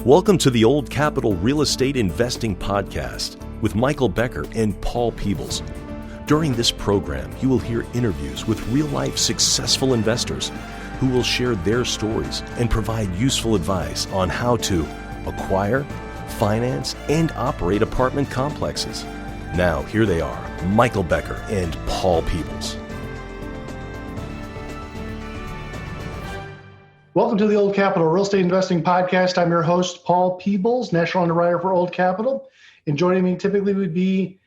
Welcome to the Old Capital Real Estate Investing Podcast with Michael Becker and Paul Peebles. During this program, you will hear interviews with real-life successful investors who will share their stories and provide useful advice on how to acquire, finance, and operate apartment complexes. Now, here they are, Michael Becker and Paul Peebles. Welcome to the Old Capital Real Estate Investing Podcast. I'm your host, Paul Peebles, National Underwriter for Old Capital. And joining me typically would be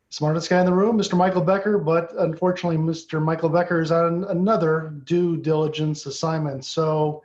smartest guy in the room, Mr. Michael Becker, but unfortunately, Mr. Michael Becker is on another due diligence assignment. So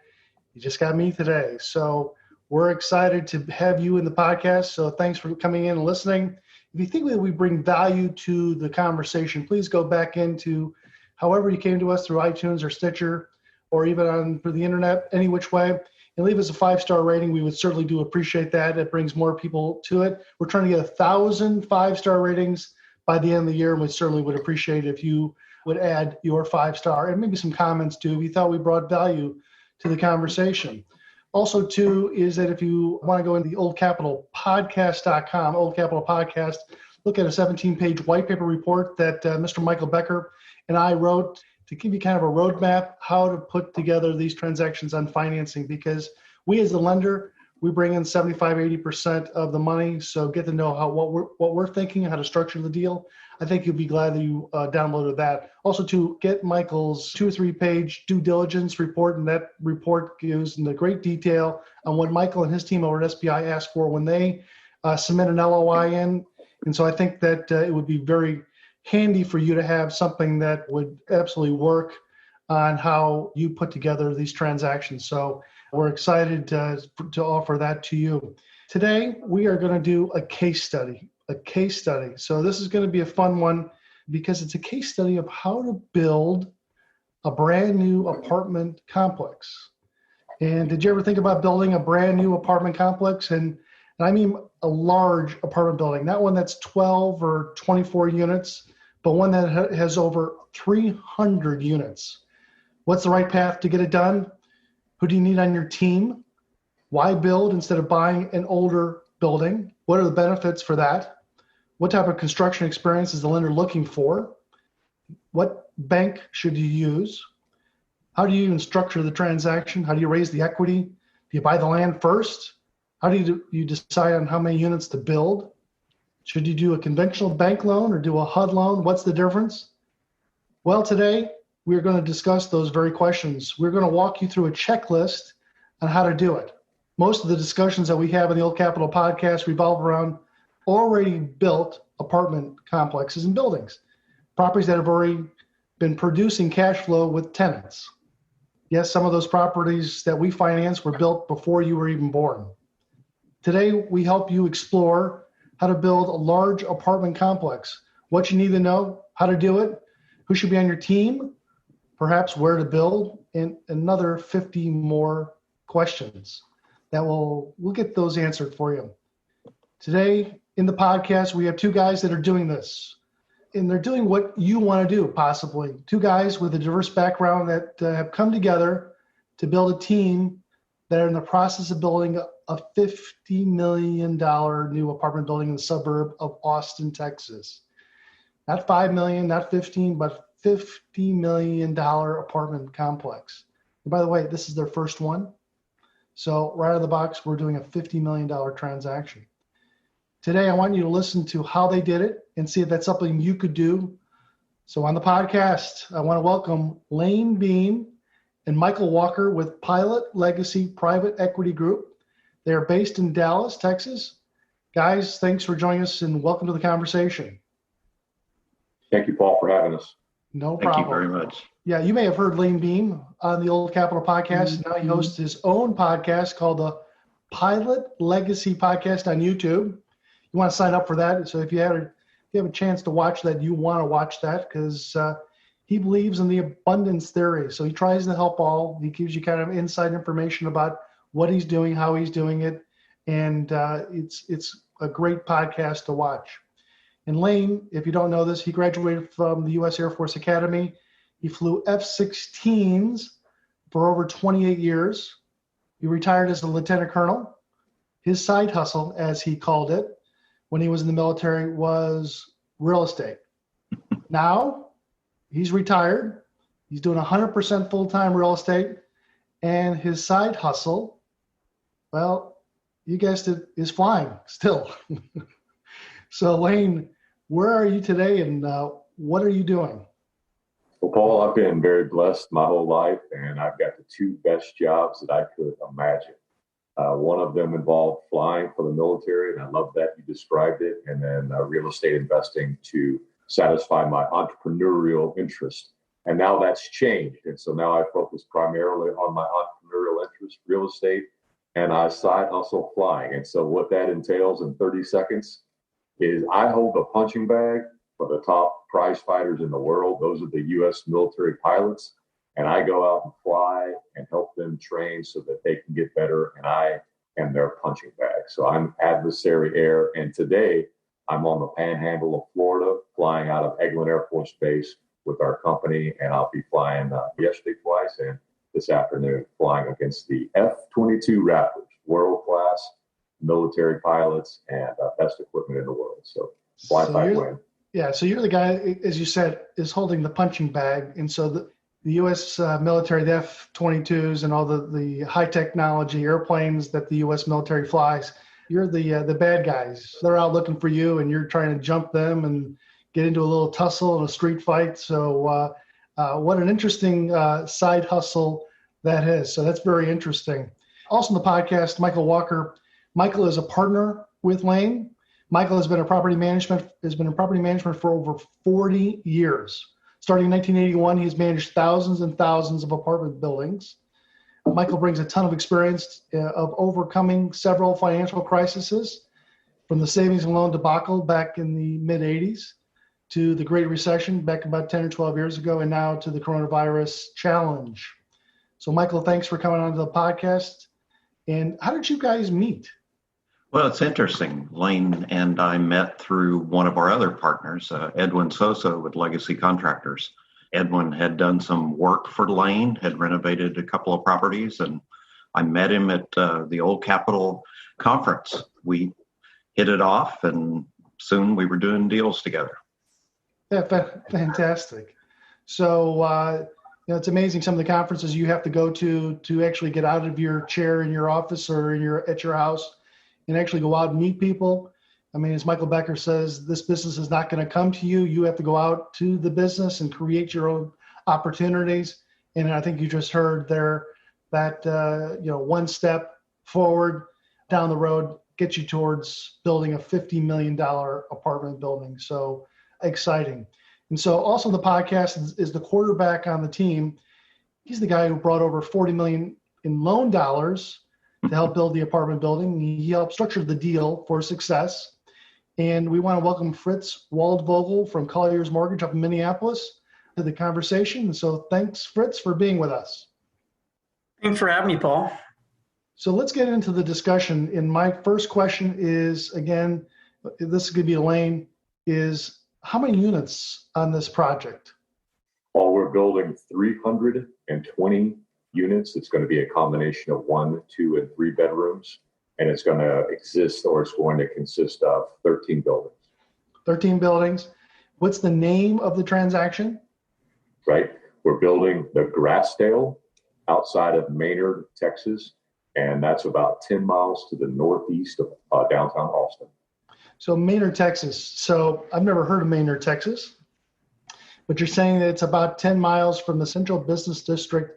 you just got me today. So we're excited to have you in the podcast. So thanks for coming in and listening. If you think that we bring value to the conversation, please go back into however you came to us through iTunes or Stitcher, or even on for the internet, any which way, and leave us a 5-star rating. We would certainly do appreciate that. It brings more people to it. We're trying to get 1,000 5-star ratings by the end of the year, and we certainly would appreciate if you would add your 5-star and maybe some comments too. We thought we brought value to the conversation. Also, too, is that if you want to go into the oldcapitalpodcast.com, Old Capital Podcast, look at a 17-page white paper report that Mr. Michael Becker and I wrote to give you kind of a roadmap how to put together these transactions on financing, because we as the lender, we bring in 75-80% of the money. So get to know what we're thinking, how to structure the deal. I think you'll be glad that you downloaded that. Also, to get Michael's 2 or 3 page due diligence report, and that report gives into great detail on what Michael and his team over at SBI ask for when they submit an LOI in. And so I think that it would be very handy for you to have something that would absolutely work on how you put together these transactions. So we're excited to offer that to you. Today, we are going to do a case study. So this is going to be a fun one because it's a case study of how to build a brand new apartment complex. And did you ever think about building a brand new apartment complex? And I mean a large apartment building, not one that's 12 or 24 units, but one that has over 300 units. What's the right path to get it done? Who do you need on your team? Why build instead of buying an older building? What are the benefits for that? What type of construction experience is the lender looking for? What bank should you use? How do you even structure the transaction? How do you raise the equity? Do you buy the land first? How do you decide on how many units to build? Should you do a conventional bank loan or do a HUD loan? What's the difference? Well, today we're going to discuss those very questions. We're going to walk you through a checklist on how to do it. Most of the discussions that we have in the Old Capital Podcast revolve around already built apartment complexes and buildings, properties that have already been producing cash flow with tenants. Yes, some of those properties that we finance were built before you were even born. Today, we help you explore how to build a large apartment complex, what you need to know, how to do it, who should be on your team, perhaps where to build, and another 50 more questions that we'll get those answered for you. Today in the podcast, we have 2 guys that are doing this, and they're doing what you want to do, possibly. 2 guys with a diverse background that have come together to build a team that are in the process of building a $50 million new apartment building in the suburb of Austin, Texas. Not $5 million, not 15, but $50 million apartment complex. And by the way, this is their first one. So right out of the box, we're doing a $50 million transaction. Today, I want you to listen to how they did it and see if that's something you could do. So on the podcast, I want to welcome Beene and Michael Walker with Pilot Legacy Private Equity Group. They are based in Dallas, Texas. Guys, thanks for joining us and welcome to the conversation. Thank you, Paul, for having us. No problem. Thank you very much. Yeah, you may have heard Beene on the Old Capital Podcast. Now he hosts his own podcast called the Pilot Legacy Podcast on YouTube. You want to sign up for that. So if you have a chance to watch that, you want to watch that because he believes in the abundance theory. So he tries to help all. He gives you kind of inside information about what he's doing, how he's doing it. And it's a great podcast to watch. And Lane, if you don't know this, he graduated from the U.S. Air Force Academy. He flew F-16s for over 28 years. He retired as a lieutenant colonel. his side hustle, as he called it, when he was in the military, was real estate. Now he's retired. He's doing 100% full-time real estate. And his side hustle, well, you guessed it, is flying still. So Lane, where are you today and what are you doing? Well, Paul, I've been very blessed my whole life, and I've got the two best jobs that I could imagine. One of them involved flying for the military, and I love that you described it, and then real estate investing to satisfy my entrepreneurial interest. And now that's changed. And so now I focus primarily on my entrepreneurial interest, real estate, and I side hustle flying. And so what that entails in 30 seconds is I hold the punching bag for the top prize fighters in the world. Those are the U.S. military pilots. And I go out and fly and help them train so that they can get better. And I am their punching bag. So I'm adversary air. And today I'm on the panhandle of Florida, flying out of Eglin Air Force Base with our company. And I'll be flying yesterday twice and this afternoon flying against the F-22 Raptors, world-class military pilots and best equipment in the world. So fly, fight, win. Yeah, so you're the guy, as you said, is holding the punching bag. And so the U.S. Military, the F-22s and all the high technology airplanes that the U.S. military flies, you're the bad guys. They're out looking for you and you're trying to jump them and get into a little tussle and a street fight. So what an interesting side hustle that is. So that's very interesting. Also in the podcast, Michael Walker. Michael is a partner with Lane. Michael has been in property management for over 40 years. Starting in 1981, he's managed thousands and thousands of apartment buildings. Michael brings a ton of experience of overcoming several financial crises, from the savings and loan debacle back in the mid-'80s to the Great Recession back about 10 or 12 years ago, and now to the coronavirus challenge. So Michael, thanks for coming on to the podcast. And how did you guys meet? Well, it's interesting. Lane and I met through one of our other partners, Edwin Sosa with Legacy Contractors. Edwin had done some work for Lane, had renovated a couple of properties, and I met him at the Old Capitol conference. We hit it off, and soon we were doing deals together. Yeah, fantastic. So, it's amazing some of the conferences you have to go to actually get out of your chair in your office or at your house and actually go out and meet people. I mean, as Michael Becker says, this business is not going to come to you. You have to go out to the business and create your own opportunities. And I think you just heard there that, one step forward down the road gets you towards building a $50 million apartment building. So exciting. And so also the podcast is the quarterback on the team. He's the guy who brought over $40 million in loan dollars to help build the apartment building. He helped structure the deal for success. And we want to welcome Fritz Waldvogel from Colliers Mortgage up in Minneapolis to the conversation. And so thanks, Fritz, for being with us. Thanks for having me, Paul. So let's get into the discussion. And my first question is, again, this is going to be Elaine, is how many units on this project? Well, we're building 320 units. It's going to be a combination of 1, 2, and 3 bedrooms. And it's going to consist of 13 buildings. 13 buildings. What's the name of the transaction? Right. We're building the Grassdale outside of Maynard, Texas. And that's about 10 miles to the northeast of downtown Austin. So Maynard, Texas. So I've never heard of Maynard, Texas. But you're saying that it's about 10 miles from the central business district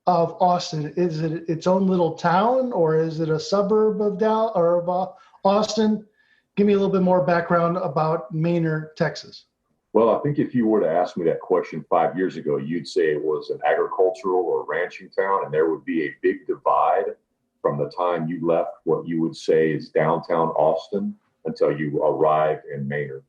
of Austin. Is it its own little town, or is it a suburb of Austin? Give me a little bit more background about Maynard, Texas. Well, I think if you were to ask me that question 5 years ago, you'd say it was an agricultural or ranching town, and there would be a big divide from the time you left what you would say is downtown Austin until you arrived in Maynard.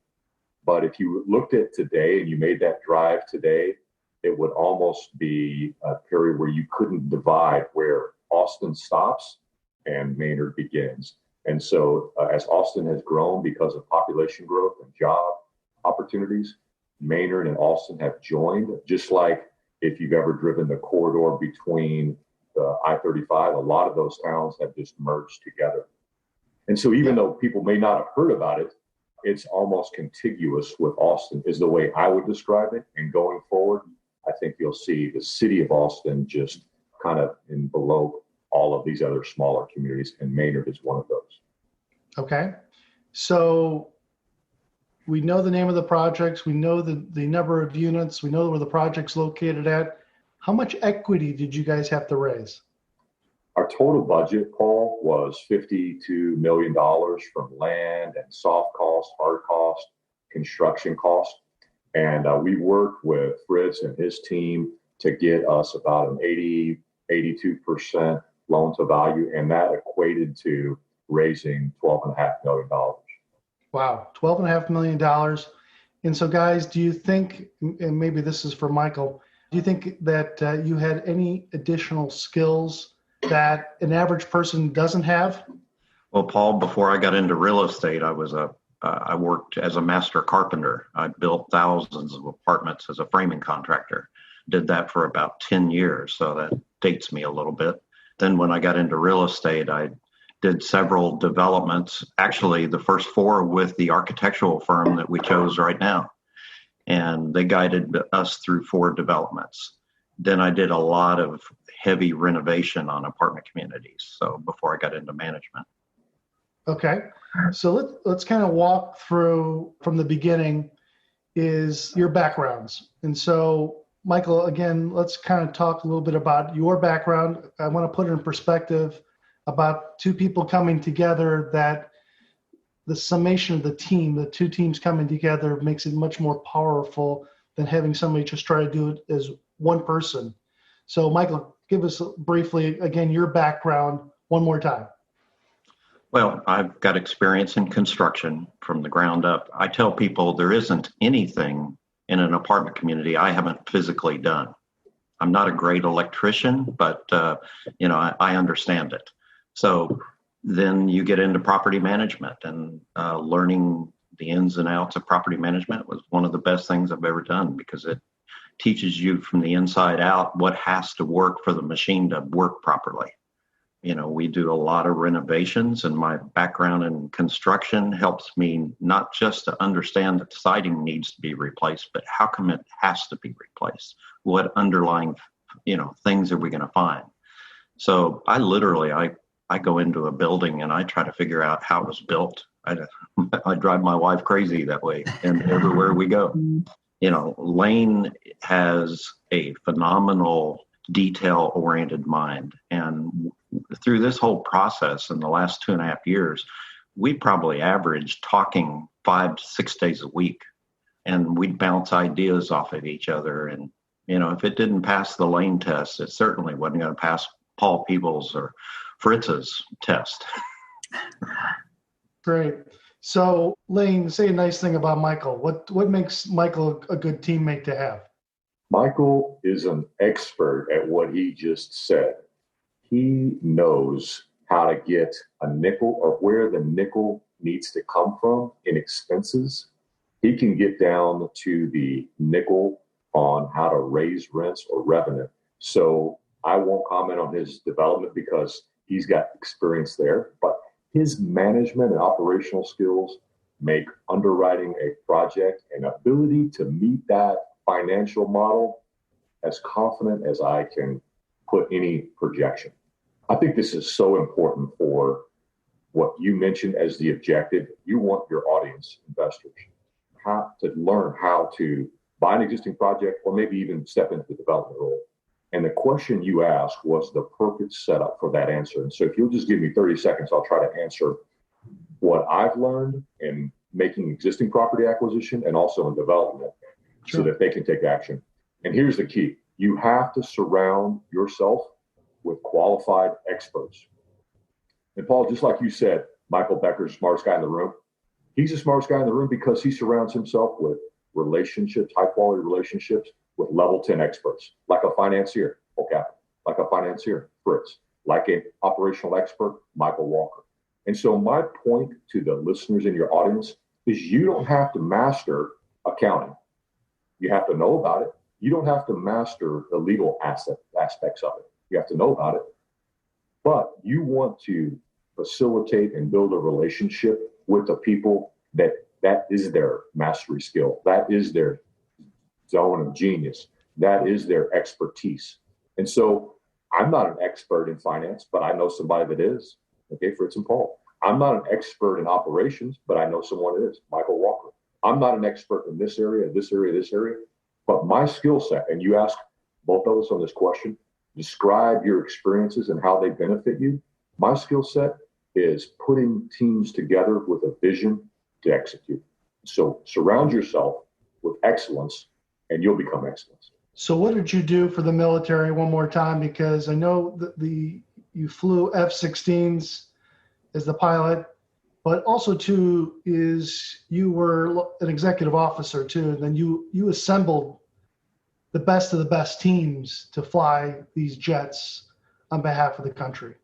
But if you looked at today and you made that drive today, it would almost be a period where you couldn't divide where Austin stops and Maynard begins. And so as Austin has grown because of population growth and job opportunities, Maynard and Austin have joined, just like if you've ever driven the corridor between the I-35, a lot of those towns have just merged together. And so even though people may not have heard about it, it's almost contiguous with Austin is the way I would describe it. And going forward, I think you'll see the city of Austin just kind of in below all of these other smaller communities, and Maynard is one of those. Okay. So we know the name of the projects. We know the number of units. We know where the project's located at. How much equity did you guys have to raise? Our total budget, Paul, was $52 million from land and soft cost, hard cost, construction cost. And we worked with Fritz and his team to get us about an 82% loan to value. And that equated to raising $12.5 million. Wow, $12.5 million. And so, guys, do you think, and maybe this is for Michael, do you think that you had any additional skills that an average person doesn't have? Well, Paul, before I got into real estate, I worked as a master carpenter. I built thousands of apartments as a framing contractor. Did that for about 10 years, so that dates me a little bit. Then when I got into real estate, I did several developments, actually the first 4 with the architectural firm that we chose right now. And they guided us through 4 developments. Then I did a lot of heavy renovation on apartment communities. So before I got into management. Okay. So let's kind of walk through from the beginning is your backgrounds. And so, Michael, again, let's kind of talk a little bit about your background. I want to put it in perspective about 2 people coming together, that the summation of the team, the 2 teams coming together, makes it much more powerful than having somebody just try to do it as one person. So, Michael, give us briefly, again, your background one more time. Well, I've got experience in construction from the ground up. I tell people there isn't anything in an apartment community I haven't physically done. I'm not a great electrician, but I understand it. So then you get into property management, and learning the ins and outs of property management was one of the best things I've ever done, because it teaches you from the inside out what has to work for the machine to work properly. We do a lot of renovations, and my background in construction helps me not just to understand that siding needs to be replaced, but how come it has to be replaced? What underlying, things are we going to find? So I go into a building and I try to figure out how it was built. I drive my wife crazy that way, and everywhere we go. Lane has a phenomenal detail-oriented mind, and through this whole process in the last 2.5 years, we probably averaged talking 5 to 6 days a week, and we'd bounce ideas off of each other. And if it didn't pass the Lane test, it certainly wasn't going to pass Paul Peebles or Fritz's test. Great. So, Lane, say a nice thing about Michael. What makes Michael a good teammate to have? Michael is an expert at what he just said. He knows how to get a nickel, or where the nickel needs to come from in expenses. He can get down to the nickel on how to raise rents or revenue. So I won't comment on his development because he's got experience there, but his management and operational skills make underwriting a project and ability to meet that financial model as confident as I can put any projection. I think this is so important for what you mentioned as the objective. You want your audience, investors, to learn how to buy an existing project or maybe even step into the development role. And the question you asked was the perfect setup for that answer. And so if you'll just give me 30 seconds, I'll try to answer what I've learned in making existing property acquisition and also in development. Sure. So that they can take action. And here's the key. You have to surround yourself with qualified experts. And Paul, just like you said, Michael Becker's the smartest guy in the room. He's the smartest guy in the room because he surrounds himself with relationships, high quality relationships with level 10 experts, like a financier, okay, like a financier, Fritz, like an operational expert, Michael Walker. And so my point to the listeners in your audience is you don't have to master accounting. You have to know about it. You don't have to master the legal aspects of it. You have to know about it. But you want to facilitate and build a relationship with the people that is their mastery skill. That is their zone of genius. That is their expertise. And so I'm not an expert in finance, but I know somebody that is. Okay, Fritz and Paul. I'm not an expert in operations, but I know someone that is, Michael Walker. I'm not an expert in this area, but my skill set, and you ask both of us on this question, describe your experiences and how they benefit you. My skill set is putting teams together with a vision to execute. So surround yourself with excellence and you'll become excellent. So what did you do for the military one more time? Because I know that you flew F-16s as the pilot, but also too is you were an executive officer too, and then you assembled the best of the best teams to fly these jets on behalf of the country.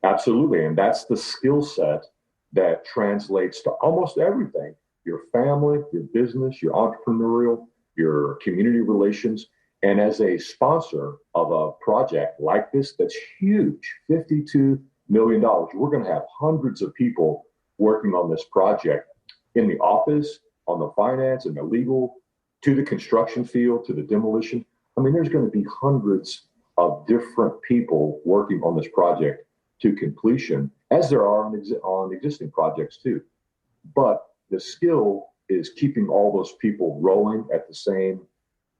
Absolutely, and that's the skill set that translates to almost everything: your family, your business, your entrepreneurial, your community relations. And as a sponsor of a project like this, that's huge, $52 million, we're going to have hundreds of people working on this project in the office, on the finance and the legal, to the construction field, to the demolition. I mean, there's going to be hundreds of different people working on this project to completion, as there are on existing projects too. But the skill is keeping all those people rolling at the same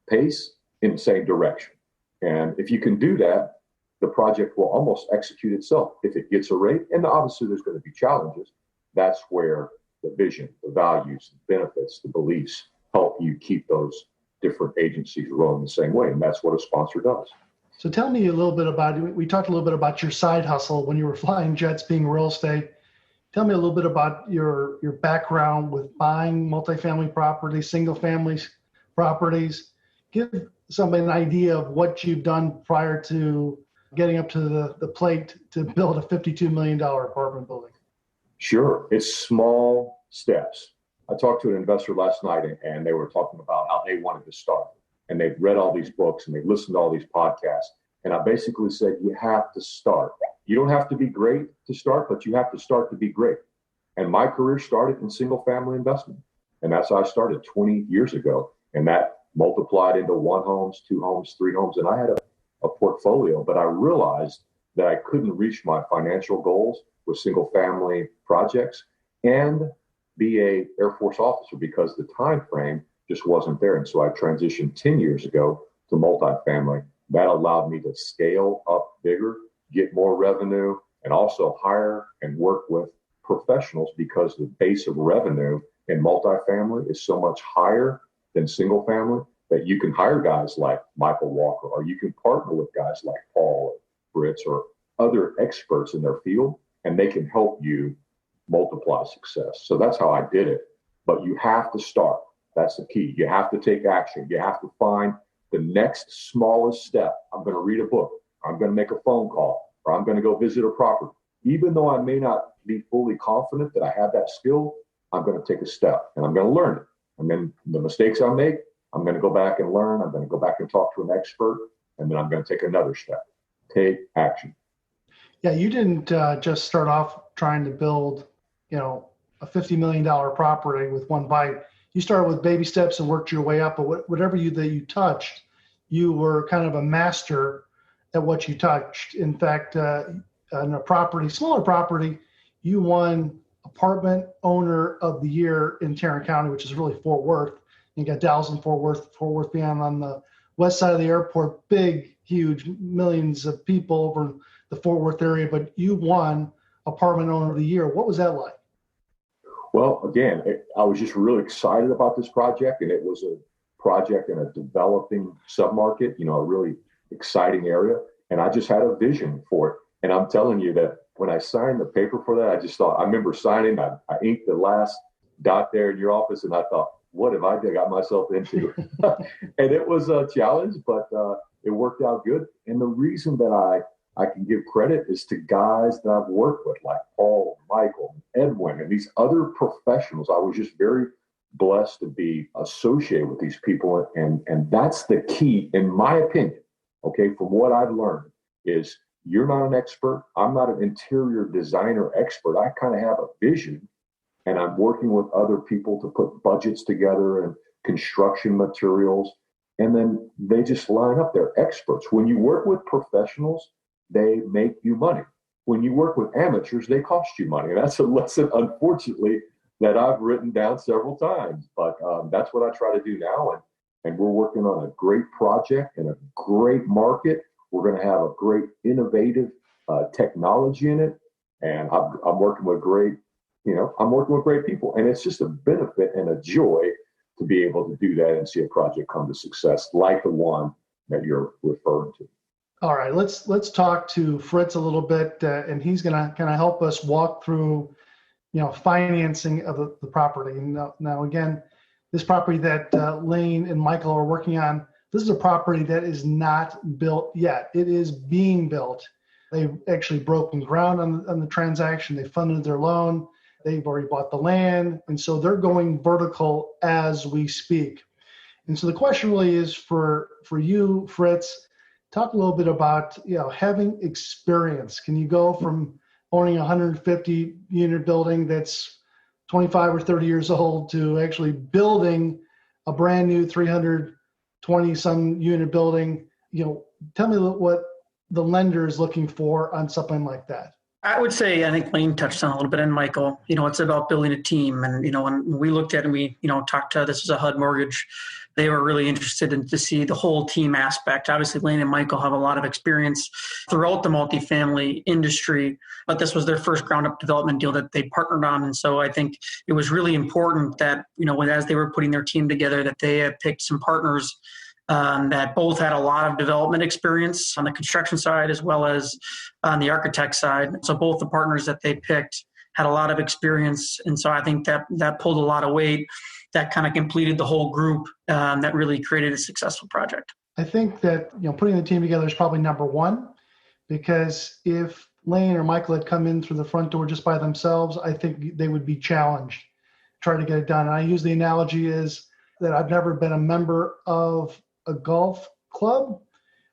pace in the same direction. And if you can do that, the project will almost execute itself. If it gets a rate, and obviously there's going to be challenges, that's where the vision, the values, the benefits, the beliefs help you keep those different agencies rolling the same way. And that's what a sponsor does. So tell me a little bit about, we talked a little bit about your side hustle when you were flying jets, being real estate. Tell me a little bit about your background with buying multifamily properties, single family properties. Give somebody an idea of what you've done prior to getting up to the plate to build a $52 million apartment building. Sure. It's small steps. I talked to an investor last night and they were talking about how they wanted to start. And they've read all these books and they've listened to all these podcasts. And I basically said, you have to start. You don't have to be great to start, but you have to start to be great. And my career started in single family investment. And that's how I started 20 years ago. And that multiplied into 1 homes, 2 homes, 3 homes. And I had a portfolio, but I realized that I couldn't reach my financial goals with single family projects and be a Air Force officer because the time frame just wasn't there. And so I transitioned 10 years ago to multifamily. That allowed me to scale up bigger, get more revenue, and also hire and work with professionals because the base of revenue in multifamily is so much higher than single family that you can hire guys like Michael Walker, or you can partner with guys like Paul or Fritz or other experts in their field, and they can help you multiply success. So that's how I did it. But you have to start. That's the key. You have to take action. You have to find the next smallest step. I'm going to read a book. I'm going to make a phone call, or I'm going to go visit a property. Even though I may not be fully confident that I have that skill, I'm going to take a step and I'm going to learn it. And then the mistakes I make, I'm going to go back and learn. I'm going to go back and talk to an expert, and then I'm going to take another step. Take action. Yeah, you didn't just start off trying to build, a $50 million property with one bite. You started with baby steps and worked your way up. But whatever that you touched, you were kind of a master at what you touched. In fact, on a smaller property, you won Apartment Owner of the Year in Tarrant County, which is really Fort Worth. You got Dallas and Fort Worth being on the west side of the airport, big, huge, millions of people over the Fort Worth area, but you won Apartment Owner of the Year. What was that like? Well, again, I was just really excited about this project, and it was a project in a developing submarket, a really exciting area, and I just had a vision for it. And I'm telling you that when I signed the paper for that, I just thought, I remember signing, I inked the last dot there in your office, and I thought, what have I got myself into? And it was a challenge, but it worked out good. And the reason that I can give credit is to guys that I've worked with, like Paul, Michael, Edwin, and these other professionals. I was just very blessed to be associated with these people. And that's the key, in my opinion, okay, from what I've learned, is you're not an expert. I'm not an interior designer expert. I kind of have a vision, and I'm working with other people to put budgets together and construction materials. And then they just line up. They're experts. When you work with professionals, they make you money. When you work with amateurs, they cost you money. And that's a lesson, unfortunately, that I've written down several times. But that's what I try to do now. And we're working on a great project in a great market. We're going to have a great innovative technology in it. And I'm working with great people. And it's just a benefit and a joy to be able to do that and see a project come to success like the one that you're referring to. All right, let's talk to Fritz a little bit, and he's going to kind of help us walk through, financing of the property. Now, again, this property that Lane and Michael are working on, this is a property that is not built yet. It is being built. They've actually broken ground on the transaction. They funded their loan. They've already bought the land, and so they're going vertical as we speak. And so the question really is for you, Fritz, talk a little bit about having experience. Can you go from owning a 150 unit building that's 25 or 30 years old to actually building a brand new 320 some unit building? Tell me what the lender is looking for on something like that. I would say, I think Lane touched on a little bit, and Michael, it's about building a team. And, when we looked at it and we, talked to, this is a Hud Mortgage, they were really interested to see the whole team aspect. Obviously, Lane and Michael have a lot of experience throughout the multifamily industry, but this was their first ground up development deal that they partnered on. And so I think it was really important that, as they were putting their team together, that they had picked some partners that both had a lot of development experience on the construction side as well as on the architect side. So both the partners that they picked had a lot of experience. And so I think that pulled a lot of weight. That kind of completed the whole group that really created a successful project. I think that putting the team together is probably number one, because if Lane or Michael had come in through the front door just by themselves, I think they would be challenged trying to get it done. And I use the analogy is that I've never been a member of a golf club,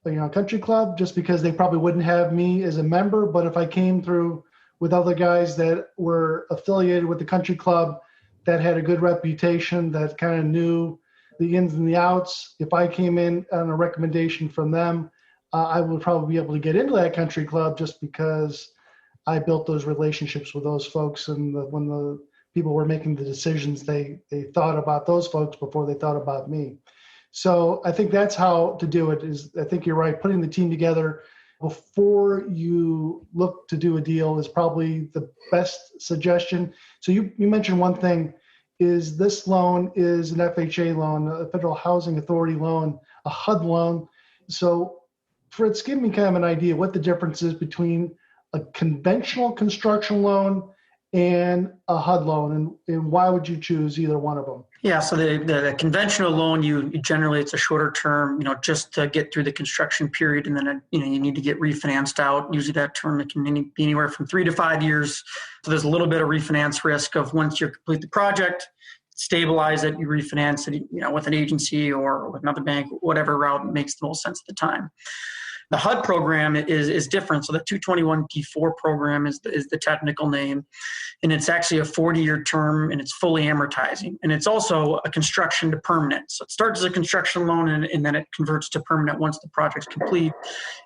a country club, just because they probably wouldn't have me as a member. But if I came through with other guys that were affiliated with the country club, that had a good reputation, that kind of knew the ins and the outs, if I came in on a recommendation from them, I would probably be able to get into that country club just because I built those relationships with those folks. And when the people were making the decisions, they thought about those folks before they thought about me. So I think that's how to do it. Is I think you're right. Putting the team together before you look to do a deal is probably the best suggestion. So you mentioned one thing, is this loan is an FHA loan, a Federal Housing Authority loan, a HUD loan. So Fritz, give me kind of an idea what the difference is between a conventional construction loan and a HUD loan, and why would you choose either one of them? Yeah, so the conventional loan, you generally it's a shorter term, just to get through the construction period, and then you need to get refinanced out. Usually that term it can be anywhere from 3 to 5 years. So there's a little bit of refinance risk of once you complete the project, stabilize it, you refinance it, with an agency or with another bank, whatever route makes the most sense at the time. The HUD program is different. So the 221T4 program is the technical name, and it's actually a 40-year term, and it's fully amortizing. And it's also a construction to permanent. So it starts as a construction loan, and then it converts to permanent once the project's complete.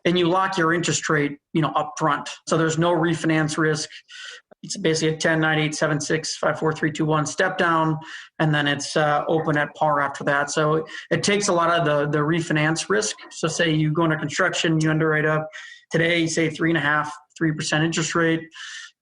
And you lock your interest rate, up front. So there's no refinance risk. It's basically a 10, 9, 8, 7, 6, 5, 4, 3, 2, 1 step down, and then it's open at par after that. So it takes a lot of the refinance risk. So say you go into construction, you underwrite up today, say 3.5%, 3% interest rate.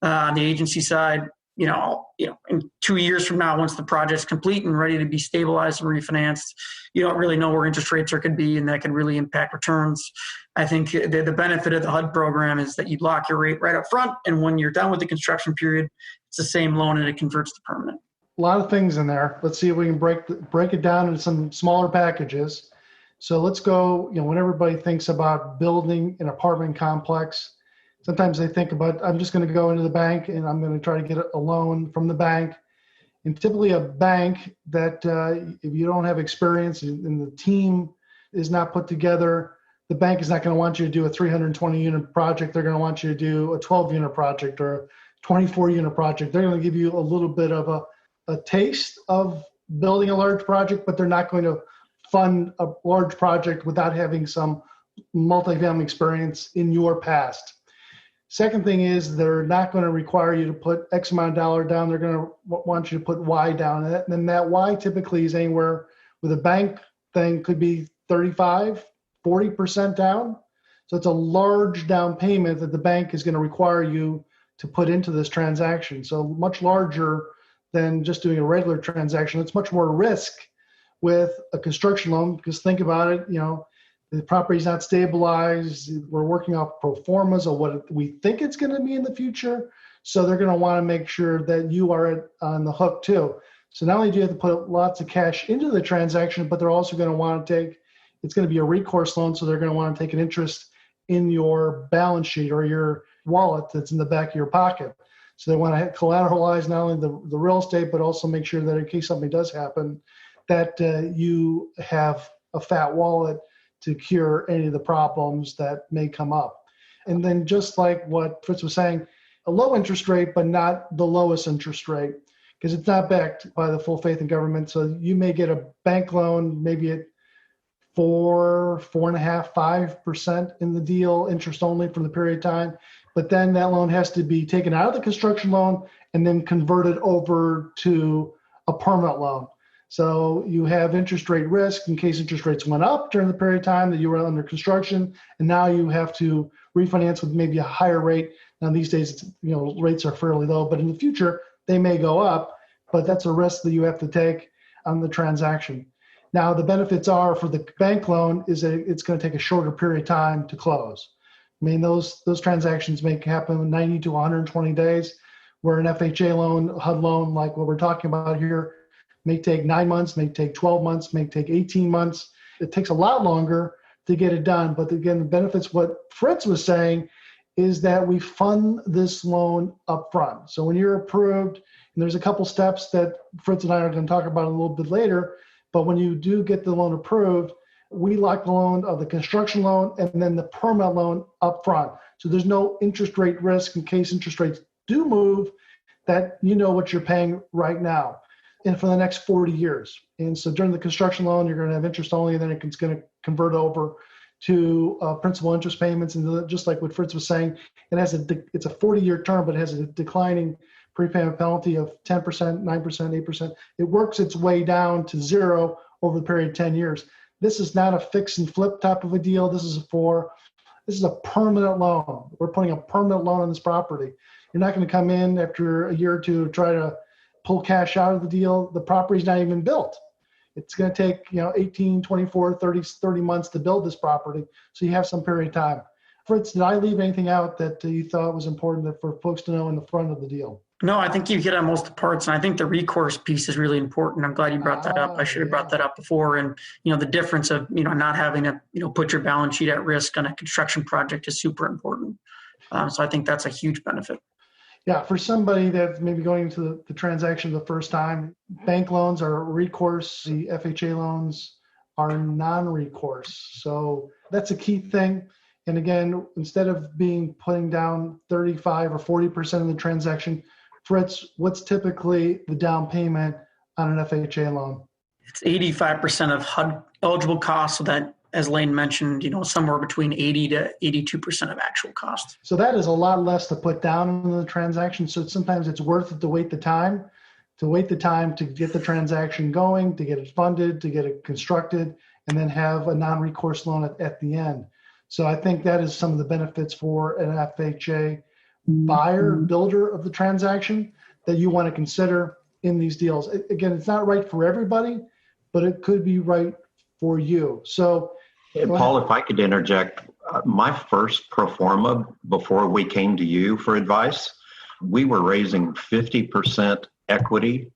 On the agency side, in 2 years from now, once the project's complete and ready to be stabilized and refinanced, you don't really know where interest rates are going to be, and that can really impact returns. I think the benefit of the HUD program is that you lock your rate right up front, and when you're done with the construction period, it's the same loan and it converts to permanent. A lot of things in there. Let's see if we can break it down into some smaller packages. So let's go, when everybody thinks about building an apartment complex, sometimes they think about, I'm just going to go into the bank and I'm going to try to get a loan from the bank. And typically a bank that if you don't have experience and the team is not put together, the bank is not going to want you to do a 320 unit project. They're going to want you to do a 12 unit project or a 24 unit project. They're going to give you a little bit of a taste of building a large project, but they're not going to fund a large project without having some multifamily experience in your past. Second thing is they're not going to require you to put X amount of dollar down. They're going to want you to put Y down. And then that Y typically is anywhere with a bank thing could be 35, 40% down. So it's a large down payment that the bank is going to require you to put into this transaction. So much larger than just doing a regular transaction. It's much more risk with a construction loan, because think about it, the property's not stabilized. We're working off pro formas of what we think it's going to be in the future. So they're going to want to make sure that you are on the hook too. So not only do you have to put lots of cash into the transaction, but they're also going to want to it's going to be a recourse loan. So they're going to want to take an interest in your balance sheet or your wallet that's in the back of your pocket. So they want to collateralize not only the real estate, but also make sure that in case something does happen, that you have a fat wallet to cure any of the problems that may come up. And then just like what Fritz was saying, a low interest rate, but not the lowest interest rate, because it's not backed by the full faith in government. So you may get a bank loan, maybe at 4.5%, 5% in the deal, interest only for the period of time. But then that loan has to be taken out of the construction loan and then converted over to a permanent loan. So you have interest rate risk in case interest rates went up during the period of time that you were under construction, and now you have to refinance with maybe a higher rate. Now these days, rates are fairly low, but in the future they may go up. But that's a risk that you have to take on the transaction. Now the benefits are for the bank loan is that it's going to take a shorter period of time to close. I mean, those transactions may happen in 90 to 120 days, where an FHA loan, HUD loan, like what we're talking about here, may take 9 months, may take 12 months, may take 18 months. It takes a lot longer to get it done. But again, the benefits, what Fritz was saying, is that we fund this loan up front. So when you're approved, and there's a couple steps that Fritz and I are going to talk about a little bit later, but when you do get the loan approved, we lock the loan of the construction loan and then the permanent loan up front. So there's no interest rate risk in case interest rates do move, that you know what you're paying right now and for the next 40 years. And so during the construction loan, you're going to have interest only, and then it's going to convert over to principal interest payments. And just like what Fritz was saying, it's a 40-year term, but it has a declining prepayment penalty of 10%, 9%, 8%. It works its way down to zero over the period of 10 years. This is not a fix and flip type of a deal. This is a permanent loan. We're putting a permanent loan on this property. You're not going to come in after a year or two to try to pull cash out of the deal. The property's not even built. It's going to take 18, 24, 30 months to build this property. So you have some period of time. Fritz, did I leave anything out that you thought was important for folks to know in the front of the deal? No, I think you hit on most of the parts, and I think the recourse piece is really important. I'm glad you brought that up. I should have brought that up before. And the difference of not having to put your balance sheet at risk on a construction project is super important. So I think that's a huge benefit. Yeah, for somebody that's maybe going into the transaction the first time, bank loans are recourse. The FHA loans are non-recourse. So that's a key thing. And again, instead of putting down 35 or 40% of the transaction, Fritz, what's typically the down payment on an FHA loan? It's 85% of HUD eligible costs. So that, as Lane mentioned, somewhere between 80 to 82% of actual cost. So that is a lot less to put down in the transaction. So sometimes it's worth it to wait the time to get the transaction going, to get it funded, to get it constructed, and then have a non-recourse loan at the end. So I think that is some of the benefits for an FHA buyer, builder of the transaction that you want to consider in these deals. Again, it's not right for everybody, but it could be right for you. So, Paul, if I could interject, my first pro forma before we came to you for advice, we were raising 50% equity,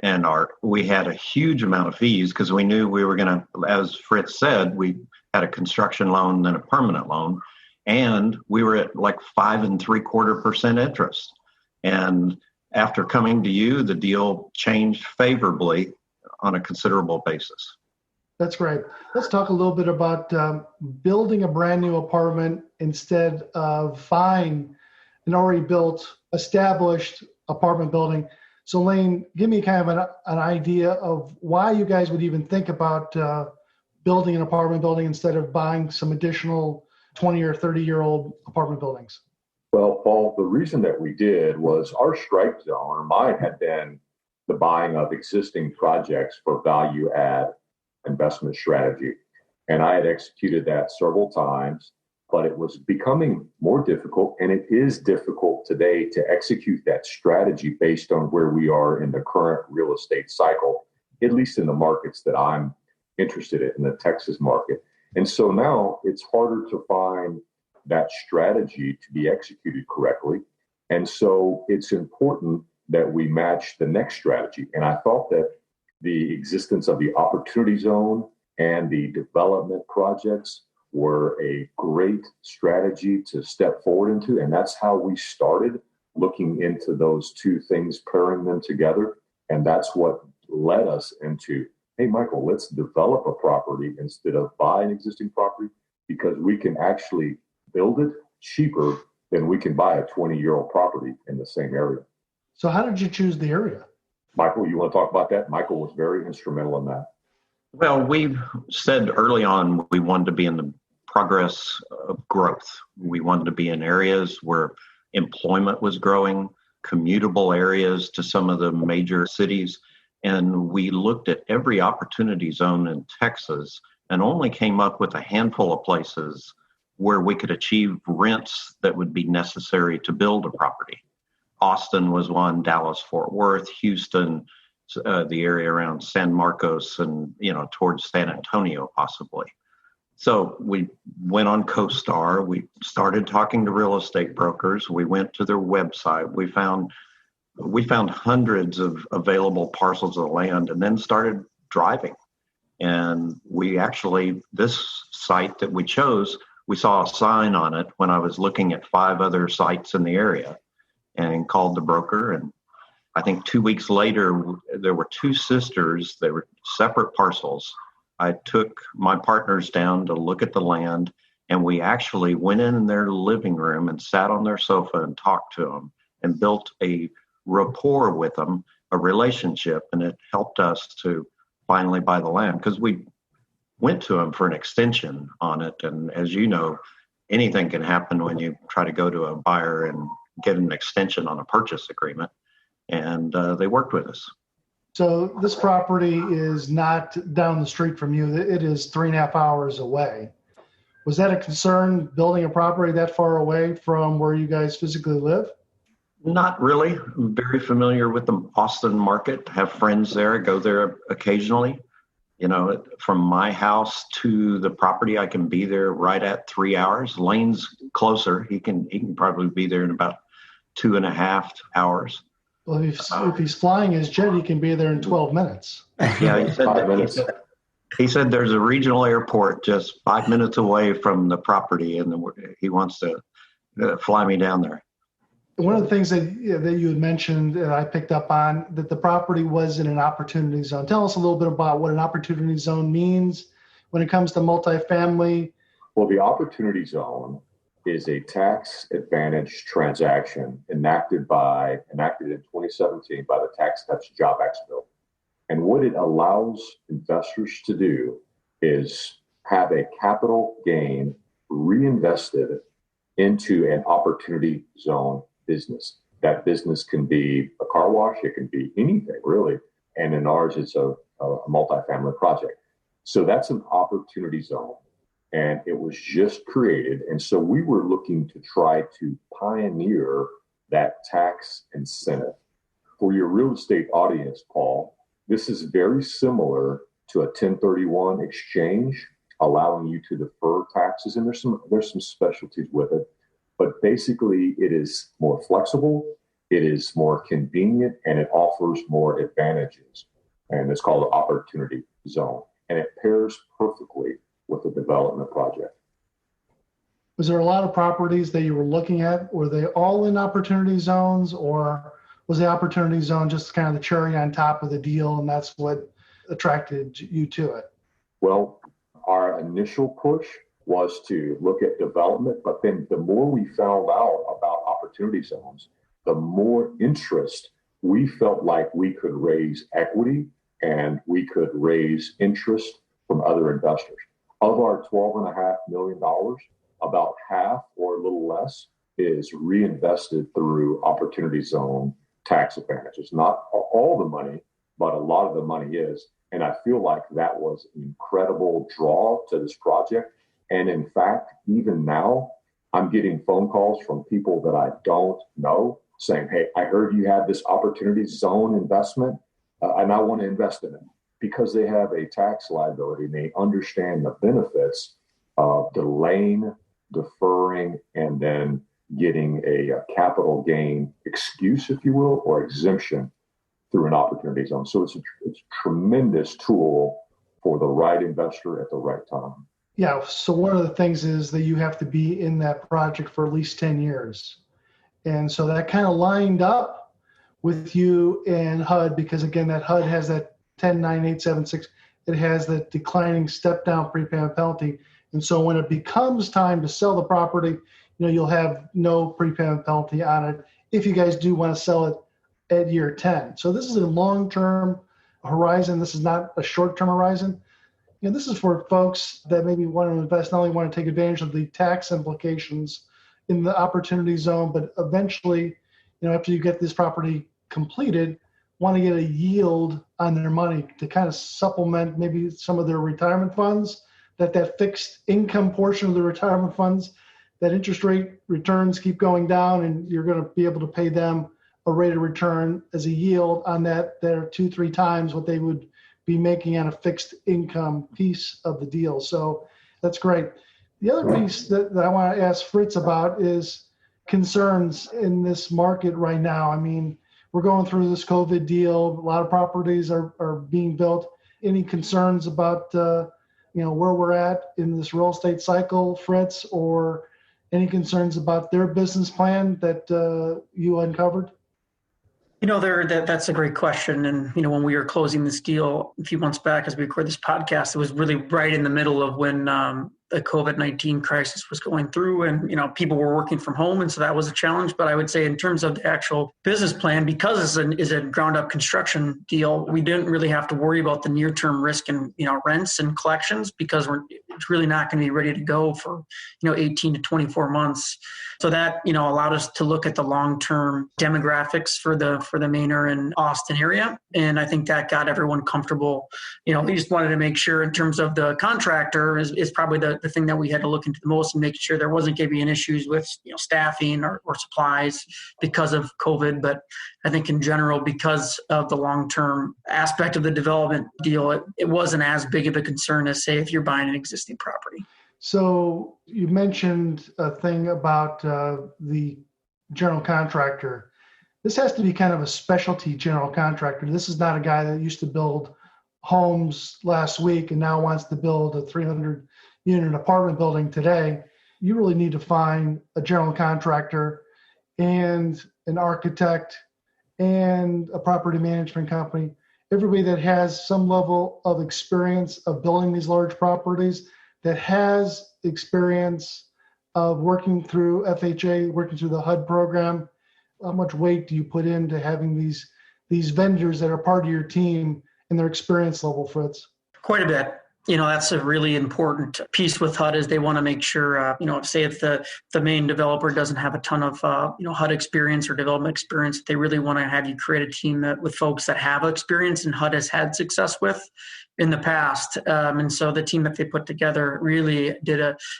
and we had a huge amount of fees because we knew we were going to, as Fritz said, we had a construction loan, then a permanent loan, and we were at like 5.75% interest. And after coming to you, the deal changed favorably on a considerable basis. That's great. Let's talk a little bit about building a brand new apartment instead of buying an already built, established apartment building. So Lane, give me kind of an idea of why you guys would even think about building an apartment building instead of buying some additional 20 or 30-year-old apartment buildings. Well, Paul, the reason that we did was our strike zone, or mine, had been the buying of existing projects for value add investment strategy. And I had executed that several times, but it was becoming more difficult, and it is difficult today to execute that strategy based on where we are in the current real estate cycle, at least in the markets that I'm interested in the Texas market. And so now it's harder to find that strategy to be executed correctly. And so it's important that we match the next strategy. And I thought that the existence of the opportunity zone and the development projects were a great strategy to step forward into. And that's how we started looking into those two things, pairing them together. And that's what led us into, hey, Michael, let's develop a property instead of buy an existing property, because we can actually build it cheaper than we can buy a 20-year-old property in the same area. So how did you choose the area? Michael, you want to talk about that? Michael was very instrumental in that. Well, we said early on we wanted to be in the progress of growth. We wanted to be in areas where employment was growing, commutable areas to some of the major cities. And we looked at every opportunity zone in Texas and only came up with a handful of places where we could achieve rents that would be necessary to build a property. Austin was one, Dallas, Fort Worth, Houston, the area around San Marcos and, towards San Antonio, possibly. So we went on CoStar. We started talking to real estate brokers. We went to their website. We found hundreds of available parcels of land and then started driving. And we actually, this site that we chose, we saw a sign on it when I was looking at 5 other sites in the area, and called the broker. And I think 2 weeks later, there were 2 sisters. They were separate parcels. I took my partners down to look at the land, and we actually went in their living room and sat on their sofa and talked to them and built a rapport with them, a relationship, and it helped us to finally buy the land, because we went to them for an extension on it. And as you know, anything can happen when you try to go to a buyer and get an extension on a purchase agreement. And they worked with us. So this property is not down the street from you. It is 3.5 hours away. Was that a concern, building a property that far away from where you guys physically live? Not really. I'm very familiar with the Austin market, have friends there, go there occasionally. From my house to the property, I can be there right at 3 hours. Lane's closer. He can probably be there in about 2.5 hours. Well, if he's flying his jet, he can be there in 12 minutes. Yeah, he said there's a regional airport just 5 minutes away from the property, and he wants to fly me down there. One of the things that you had mentioned that I picked up on, that the property was in an opportunity zone. Tell us a little bit about what an opportunity zone means when it comes to multifamily. Well, the opportunity zone is a tax advantage transaction enacted in 2017 by the Tax Cuts Job Act bill. And what it allows investors to do is have a capital gain reinvested into an opportunity zone business. That business can be a car wash, it can be anything really. And in ours, it's a multifamily project. So that's an opportunity zone. And it was just created. And so we were looking to try to pioneer that tax incentive. For your real estate audience, Paul, this is very similar to a 1031 exchange, allowing you to defer taxes. And there's some specialties with it. But basically, it is more flexible, it is more convenient, and it offers more advantages. And it's called an opportunity zone. And it pairs perfectly with a development project. Was there a lot of properties that you were looking at? Were they all in opportunity zones, or was the opportunity zone just kind of the cherry on top of the deal, and that's what attracted you to it? Well, our initial push was to look at development, but then the more we found out about opportunity zones, the more interest we felt like we could raise equity and we could raise interest from other investors. Of our $12.5 million, about half or a little less is reinvested through opportunity zone tax advantages. Not all the money, but a lot of the money is. And I feel like that was an incredible draw to this project. And in fact, even now, I'm getting phone calls from people that I don't know saying, hey, I heard you have this opportunity zone investment and I want to invest in it, because they have a tax liability and they understand the benefits of delaying, deferring, and then getting a capital gain excuse, if you will, or exemption through an opportunity zone. So it's a tremendous tool for the right investor at the right time. Yeah. So one of the things is that you have to be in that project for at least 10 years. And so that kind of lined up with you and HUD, because again, that HUD has that 10.9876. It has the declining step down prepayment penalty. And so when it becomes time to sell the property, you'll have no prepayment penalty on it if you guys do want to sell it at year 10. So this is a long-term horizon. This is not a short-term horizon. This is for folks that maybe want to invest, not only want to take advantage of the tax implications in the opportunity zone, but eventually, after you get this property completed, want to get a yield on their money to kind of supplement maybe some of their retirement funds, that fixed income portion of the retirement funds, that interest rate returns keep going down, and you're going to be able to pay them a rate of return as a yield on that. They're 2-3 times what they would be making on a fixed income piece of the deal. So that's great. The other piece that I want to ask Fritz about is concerns in this market right now. I mean, we're going through this COVID deal. A lot of properties are being built. Any concerns about where we're at in this real estate cycle, Fritz, or any concerns about their business plan that you uncovered? That's a great question. And, when we were closing this deal a few months back as we record this podcast, it was really right in the middle of when the COVID-19 crisis was going through, and, people were working from home. And so that was a challenge. But I would say in terms of the actual business plan, because it's a ground up construction deal, we didn't really have to worry about the near term risk in, rents and collections, because it's really not going to be ready to go for, 18 to 24 months. So that, allowed us to look at the long-term demographics for the Manor and Austin area. And I think that got everyone comfortable. We just wanted to make sure in terms of the contractor is probably the thing that we had to look into the most, and make sure there wasn't going to be any issues with, staffing or supplies because of COVID. But I think in general, because of the long-term aspect of the development deal, it wasn't as big of a concern as, say, if you're buying an existing property. So you mentioned a thing about the general contractor. This has to be kind of a specialty general contractor. This is not a guy that used to build homes last week and now wants to build a 300-unit apartment building today. You really need to find a general contractor and an architect and a property management company, everybody that has some level of experience of building these large properties, that has experience of working through FHA, working through the HUD program. How much weight do you put into having these vendors that are part of your team and their experience level, Fritz? Quite a bit. That's a really important piece with HUD, is they want to make sure, say if the main developer doesn't have a ton of, HUD experience or development experience, they really want to have you create a team with folks that have experience and HUD has had success with in the past. And so the team that they put together really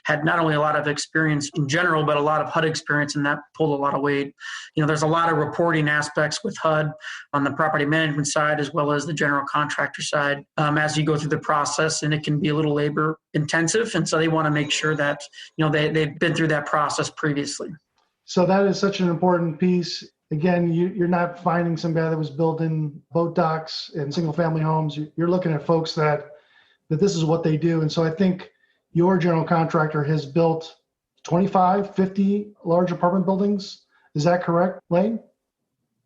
had not only a lot of experience in general, but a lot of HUD experience, and that pulled a lot of weight. There's a lot of reporting aspects with HUD on the property management side, as well as the general contractor side, as you go through the process, and it can be a little labor intensive. And so they want to make sure that, they've been through that process previously. So that is such an important piece. Again, you're not finding some guy that was building boat docks and single family homes. You're looking at folks that this is what they do. And so I think your general contractor has built 25, 50 large apartment buildings. Is that correct, Lane?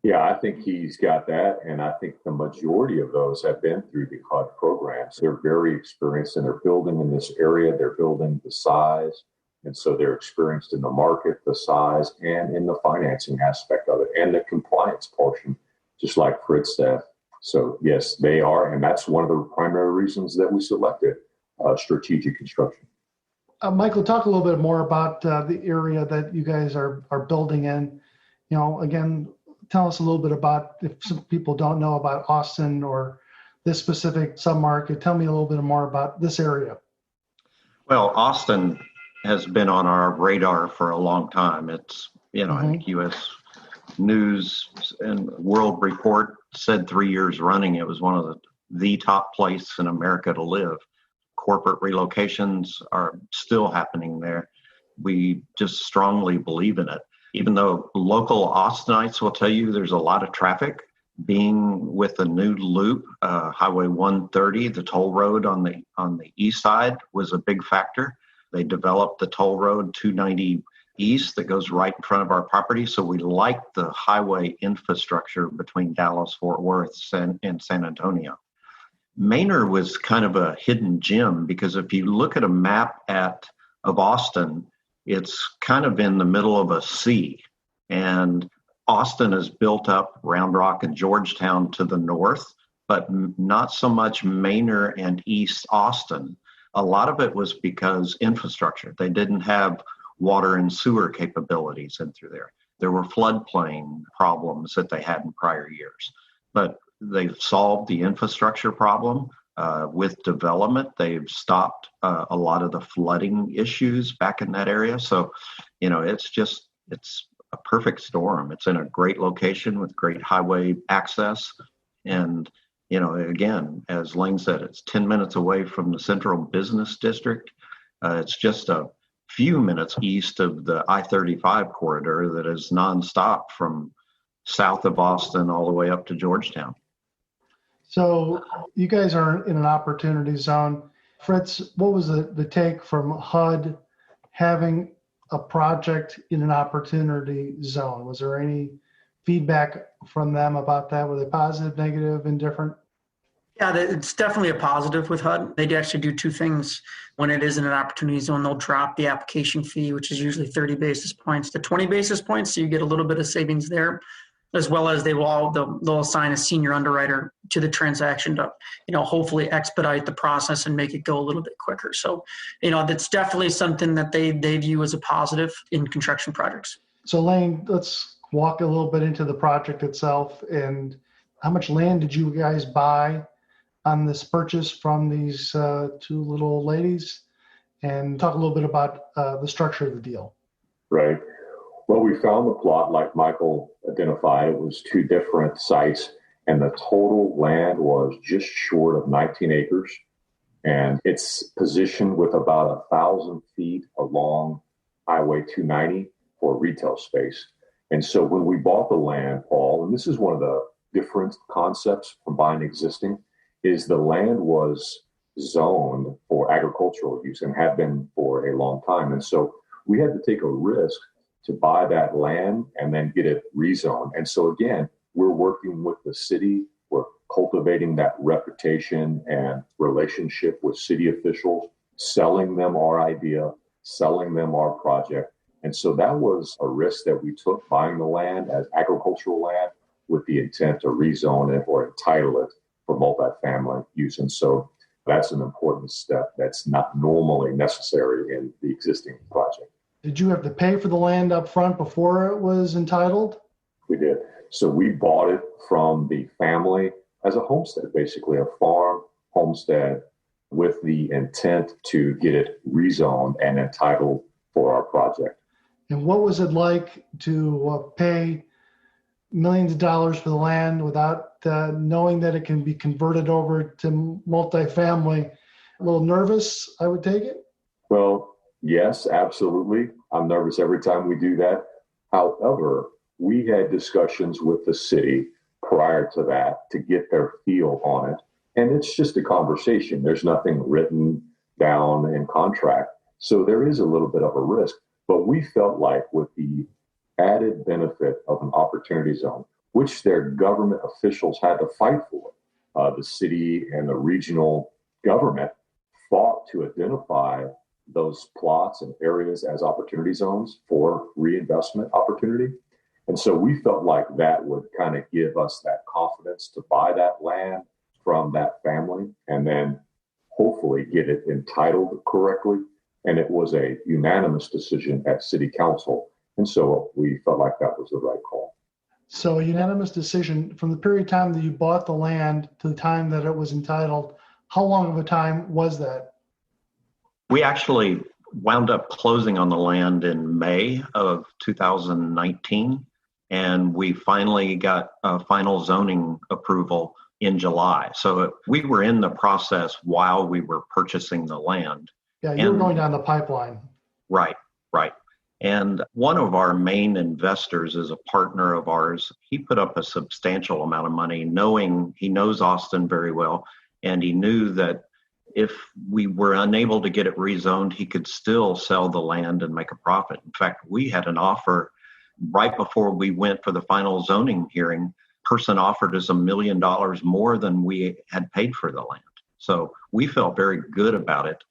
Yeah, I think he's got that. And I think the majority of those have been through the Hud programs. They're very experienced and they're building in this area. They're building the size. And so they're experienced in the market, the size, and in the financing aspect of it and the compliance portion, just like Fritz said. So, yes, they are. And that's one of the primary reasons that we selected strategic construction. Michael, talk a little bit more about the area that you guys are building in. Again, tell us a little bit about, if some people don't know about Austin or this specific submarket, tell me a little bit more about this area. Well, Austin has been on our radar for a long time. It's, I think U.S. News and World Report said 3 years running it was one of the top place in America to live. Corporate relocations are still happening there. We just strongly believe in it. Even though local Austinites will tell you there's a lot of traffic, being with the new loop, Highway 130, the toll road on the east side was a big factor. They developed the toll road 290 east that goes right in front of our property. So we like the highway infrastructure between Dallas, Fort Worth, and San Antonio. Manor was kind of a hidden gem because if you look at a map of Austin, it's kind of in the middle of a sea. And Austin is built up, Round Rock and Georgetown to the north, but not so much Manor and East Austin. A lot of it was because infrastructure. They didn't have water and sewer capabilities in through there. There were floodplain problems that they had in prior years. But they've solved the infrastructure problem with development. They've stopped a lot of the flooding issues back in that area. So, it's a perfect storm. It's in a great location with great highway access. And, again, as Lane said, it's 10 minutes away from the central business district. It's just a few minutes east of the I-35 corridor that is nonstop from south of Austin all the way up to Georgetown. So you guys are in an opportunity zone. Fritz, what was the take from HUD having a project in an opportunity zone? Was there any feedback from them about that? Were they positive, negative, indifferent? Yeah, it's definitely a positive with HUD. They actually do two things. When it is in an opportunity zone, they'll drop the application fee, which is usually 30 basis points to 20 basis points. So you get a little bit of savings there, as well as they'll assign a senior underwriter to the transaction to, hopefully expedite the process and make it go a little bit quicker. So, that's definitely something that they view as a positive in construction projects. So Lane, let's walk a little bit into the project itself. And how much land did you guys buy on this purchase from these two little ladies? And talk a little bit about the structure of the deal. Right. Well, we found the plot, like Michael identified. It was two different sites, and the total land was just short of 19 acres. And it's positioned with about 1,000 feet along Highway 290 for retail space. And so when we bought the land, Paul, and this is one of the different concepts from buying existing, is the land was zoned for agricultural use and had been for a long time. And so we had to take a risk to buy that land and then get it rezoned. And so again, we're working with the city. We're cultivating that reputation and relationship with city officials, selling them our idea, selling them our project. And so that was a risk that we took, buying the land as agricultural land with the intent to rezone it or entitle it for multifamily use. And so that's an important step that's not normally necessary in the existing project. Did you have to pay for the land up front before it was entitled? We did. So we bought it from the family as a homestead, basically a farm homestead, with the intent to get it rezoned and entitled for our project. And what was it like to pay millions of dollars for the land without knowing that it can be converted over to multifamily? A little nervous, I would take it? Well, yes, absolutely. I'm nervous every time we do that. However, we had discussions with the city prior to that to get their feel on it. And it's just a conversation. There's nothing written down in contract. So there is a little bit of a risk. But we felt like with the added benefit of an opportunity zone, which their government officials had to fight for. The city and the regional government fought to identify those plots and areas as opportunity zones for reinvestment opportunity. And so we felt like that would kind of give us that confidence to buy that land from that family and then hopefully get it entitled correctly. And it was a unanimous decision at City Council. And so we felt like that was the right call. So a unanimous decision from the period of time that you bought the land to the time that it was entitled. How long of a time was that? We actually wound up closing on the land in May of 2019, and we finally got a final zoning approval in July. So we were in the process while we were purchasing the land. Yeah, you were going down the pipeline. Right. And one of our main investors is a partner of ours. He put up a substantial amount of money, knowing he knows Austin very well, and he knew that if we were unable to get it rezoned, he could still sell the land and make a profit. In fact, we had an offer right before we went for the final zoning hearing. Person offered us $1 million more than we had paid for the land. So we felt very good about it.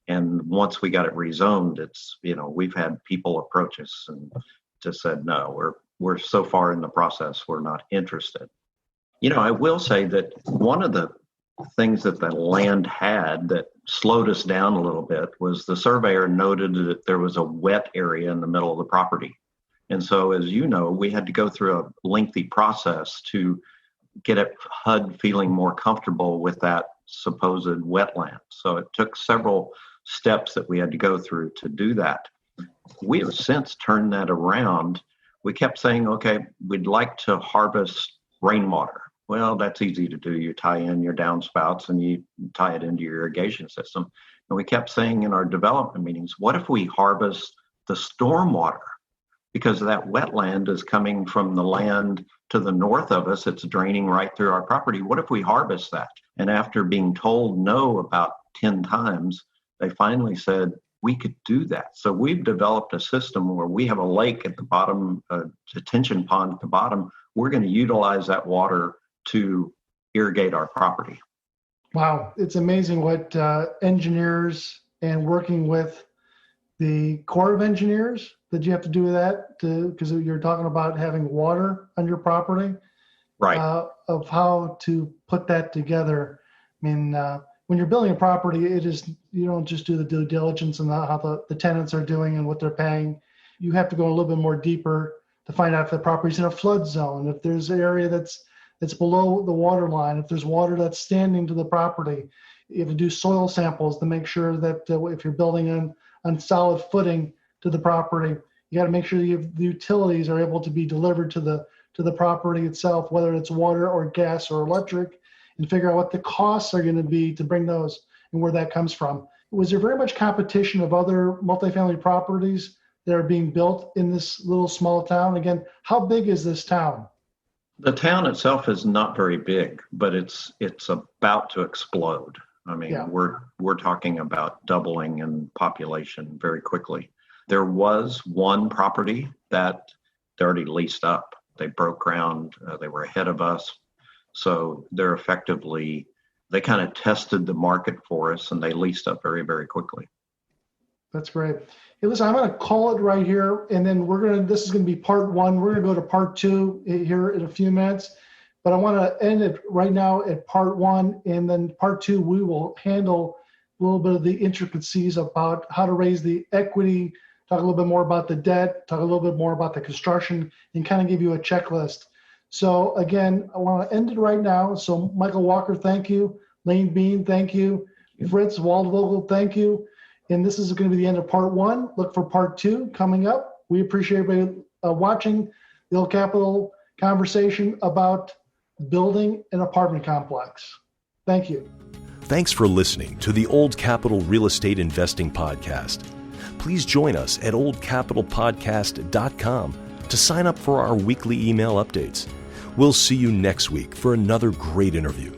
And once we got it rezoned, it's, we've had people approach us and just said, no, we're so far in the process, we're not interested. I will say that one of the things that the land had that slowed us down a little bit was the surveyor noted that there was a wet area in the middle of the property. And so, as you know, we had to go through a lengthy process to get HUD feeling more comfortable with that supposed wetland. So it took several steps that we had to go through to do that. We have since turned that around. We kept saying, okay, we'd like to harvest rainwater. Well, that's easy to do. You tie in your downspouts and you tie it into your irrigation system. And we kept saying in our development meetings, what if we harvest the stormwater? Because that wetland is coming from the land to the north of us. It's draining right through our property. What if we harvest that? And after being told no about 10 times, they finally said we could do that. So we've developed a system where we have a lake at the bottom, a detention pond at the bottom. We're going to utilize that water to irrigate our property. Wow. It's amazing what engineers and working with the Corps of Engineers that you have to do that because you're talking about having water on your property. Right. Of how to put that together. I mean, when you're building a property, you don't just do the due diligence and how the tenants are doing and what they're paying. You have to go a little bit more deeper to find out if the property's in a flood zone, if there's an area that's below the water line, if there's water that's standing to the property. You have to do soil samples to make sure that if you're building on solid footing to the property, you got to make sure the utilities are able to be delivered to the property itself, whether it's water or gas or electric, and figure out what the costs are going to be to bring those and where that comes from. Was there very much competition of other multifamily properties that are being built in this little small town? Again, how big is this town? The town itself is not very big, but it's about to explode. I mean, yeah. We're talking about doubling in population very quickly. There was one property that they already leased up. They broke ground. They were ahead of us. So they kind of tested the market for us and they leased up very, very quickly. That's great. Hey, listen, I'm going to call it right here. And then this is going to be part one. We're going to go to part two here in a few minutes. But I want to end it right now at part one. And then part two, we will handle a little bit of the intricacies about how to raise the equity, talk a little bit more about the debt, talk a little bit more about the construction, and kind of give you a checklist. So again, I want to end it right now. So Michael Walker, thank you. Lane Beene, thank you. Fritz Waldvogel, thank you. And this is going to be the end of part one. Look for part two coming up. We appreciate everybody watching the Old Capital conversation about building an apartment complex. Thank you. Thanks for listening to the Old Capital Real Estate Investing Podcast. Please join us at oldcapitalpodcast.com to sign up for our weekly email updates. We'll see you next week for another great interview.